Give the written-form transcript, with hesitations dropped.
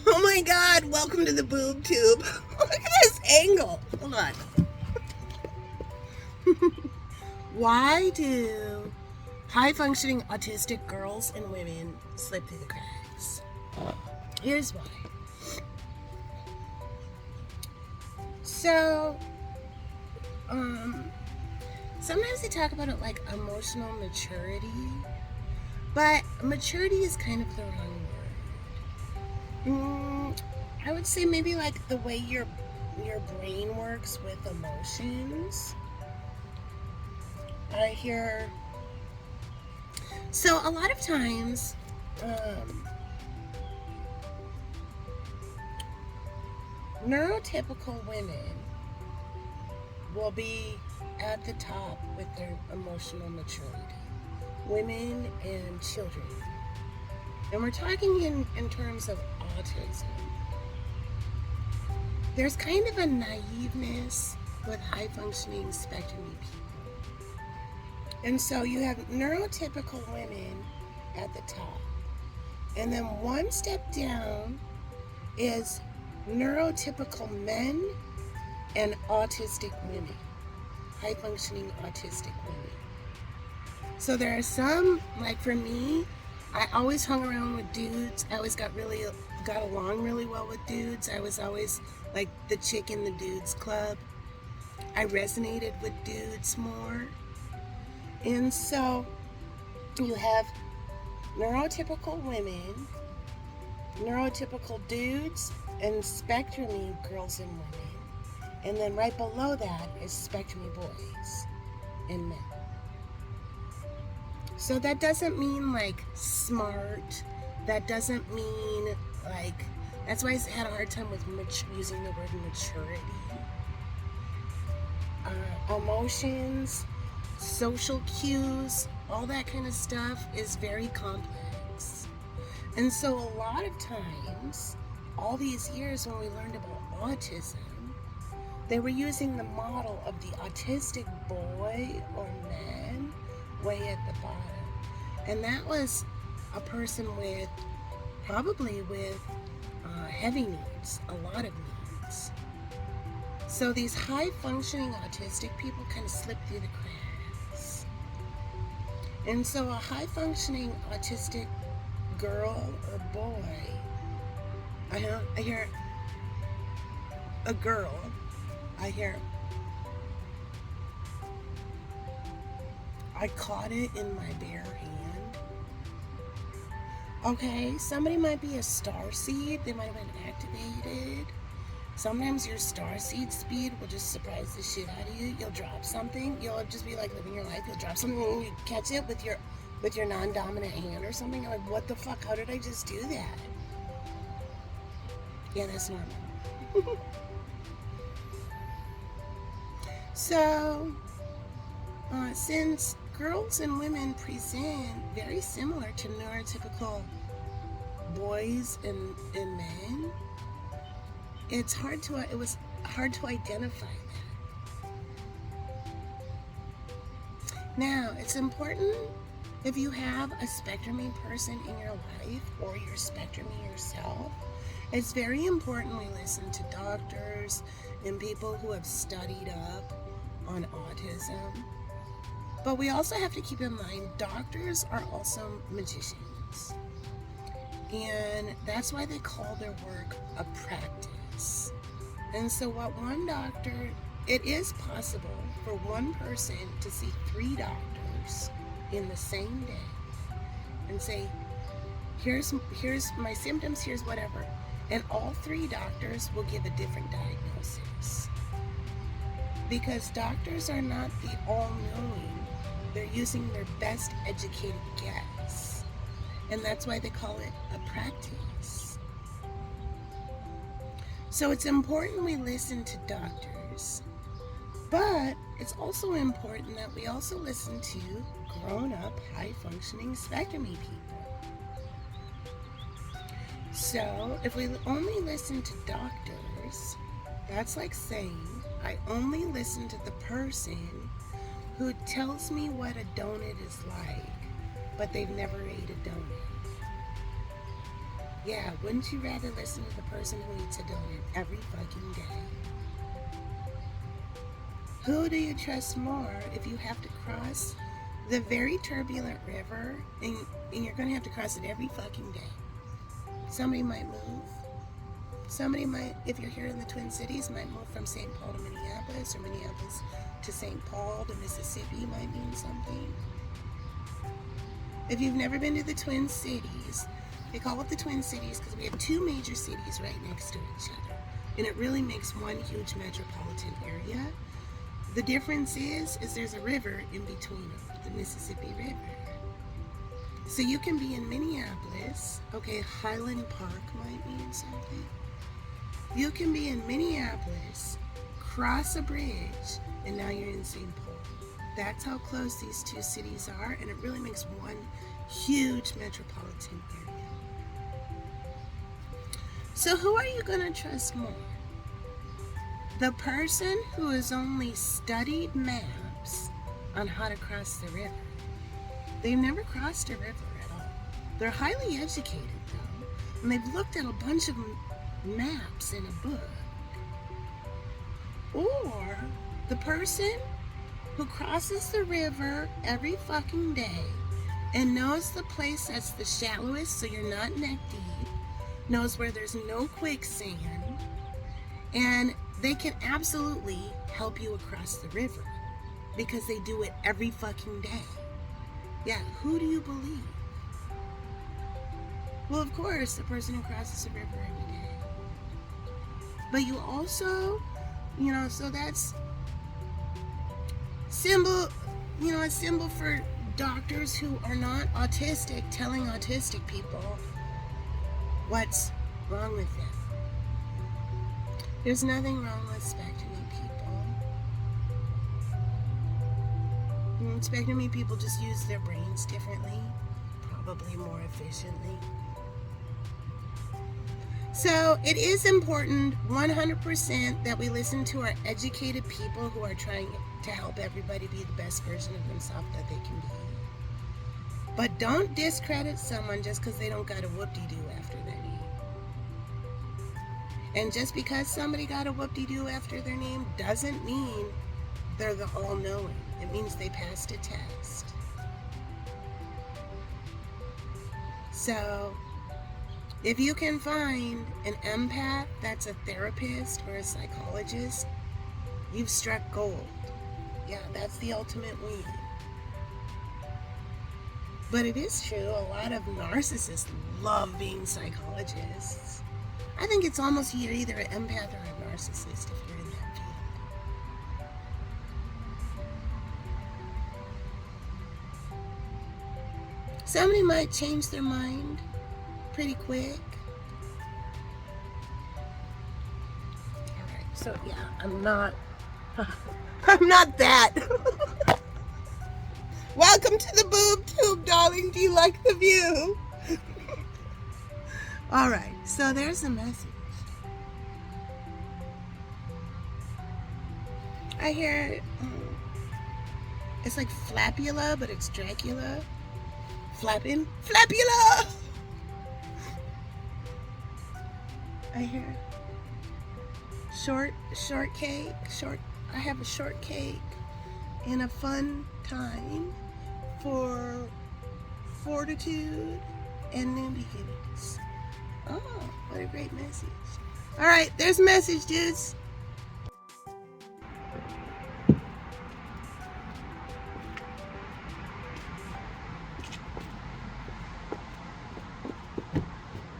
Oh my god, welcome to the boob tube. Look at this angle. Hold on. Why do high functioning autistic girls and women slip through the cracks? Here's why. So, sometimes they talk about it like emotional maturity, but maturity is kind of the wrong word. I would say maybe like the way your brain works with emotions. I hear. So a lot of times, neurotypical women will be at the top with their emotional maturity. Women and children. And we're talking in terms of autism. There's kind of a naiveness with high functioning spectrum people. And so you have neurotypical women at the top. And then one step down is neurotypical men and autistic women. High functioning autistic women. So there are some, like for me, I always hung around with dudes. I always got along really well with dudes. I was always like the chick in the dudes club. I resonated with dudes more. And so you have neurotypical women, neurotypical dudes, and spectrum-y girls and women. And then right below that is spectrum-y boys and men. So that doesn't mean like smart. That doesn't mean like, that's why I had a hard time with using the word maturity. Emotions, social cues, all that kind of stuff is very complex. And so a lot of times, all these years when we learned about autism, they were using the model of the autistic boy or man way at the bottom. And that was a person probably with heavy needs, a lot of needs. So these high functioning autistic people kind of slip through the cracks. And so a high functioning autistic girl or boy, I hear a girl, I caught it in my bare hand. Okay, somebody might be a starseed, they might have been activated. Sometimes your starseed speed will just surprise the shit out of you. You'll drop something, you'll just be like living your life, you'll drop something and you catch it with your non-dominant hand or something. You're like, what the fuck, how did I just do that? Yeah, that's normal. So, since girls and women present very similar to neurotypical boys and men, it was hard to identify that. Now, it's important if you have a spectrum-y person in your life or you're spectrum-y yourself, it's very important we listen to doctors and people who have studied up on autism. But we also have to keep in mind doctors are also magicians. And that's why they call their work a practice. And so it is possible for one person to see 3 doctors in the same day and say, here's my symptoms, here's whatever. And all 3 doctors will give a different diagnosis. Because doctors are not the all-knowing. They're using their best educated guess. And that's why they call it a practice. So it's important we listen to doctors. But it's also important that we also listen to grown-up, high-functioning spectrum-y people. So if we only listen to doctors, that's like saying I only listen to the person who tells me what a donut is like, but they've never ate a donut. Yeah, wouldn't you rather listen to the person who eats a donut every fucking day? Who do you trust more if you have to cross the very turbulent river and you're going to have to cross it every fucking day? Somebody might move. Somebody might, if you're here in the Twin Cities, might move from St. Paul to Minneapolis, or Minneapolis to St. Paul to Mississippi might mean something. If you've never been to the Twin Cities, they call it the Twin Cities because we have two major cities right next to each other. And it really makes one huge metropolitan area. The difference is there's a river in between them, the Mississippi River. So you can be in Minneapolis, okay, Highland Park might mean something. You can be in Minneapolis, cross a bridge, and now you're in St. Paul. That's how close these two cities are, and it really makes one huge metropolitan area. So who are you going to trust more? The person who has only studied maps on how to cross the river. They've never crossed a river at all. They're highly educated though, and they've looked at a bunch of maps in a book. Or the person who crosses the river every fucking day and knows the place that's the shallowest so you're not neck deep, knows where there's no quicksand, and they can absolutely help you across the river because they do it every fucking day. Yeah, who do you believe? Well, of course, the person who crosses the river every day. But you also, so that's symbol, a symbol for doctors who are not autistic telling autistic people what's wrong with them. There's nothing wrong with spectrumy people. Spectrumy people just use their brains differently, probably more efficiently. So it is important 100% that we listen to our educated people who are trying to help everybody be the best version of themselves that they can be. But don't discredit someone just because they don't got a whoop-de-doo after their name. And just because somebody got a whoop-de-doo after their name doesn't mean they're the all-knowing. It means they passed a test. So if you can find an empath that's a therapist or a psychologist, you've struck gold. Yeah, that's the ultimate win. But it is true, a lot of narcissists love being psychologists. I think it's almost you're either an empath or a narcissist if you're in that field. Somebody might change their mind pretty quick. Alright, so yeah, I'm not that. Welcome to the boob tube, darling. Do you like the view? Alright, so there's the message. I hear it's like flapula, but it's Dracula. Flapping. Flapula! I hear shortcake. I have a shortcake and a fun time for fortitude and new beginnings. Oh, what a great message. All right, there's a message, dudes.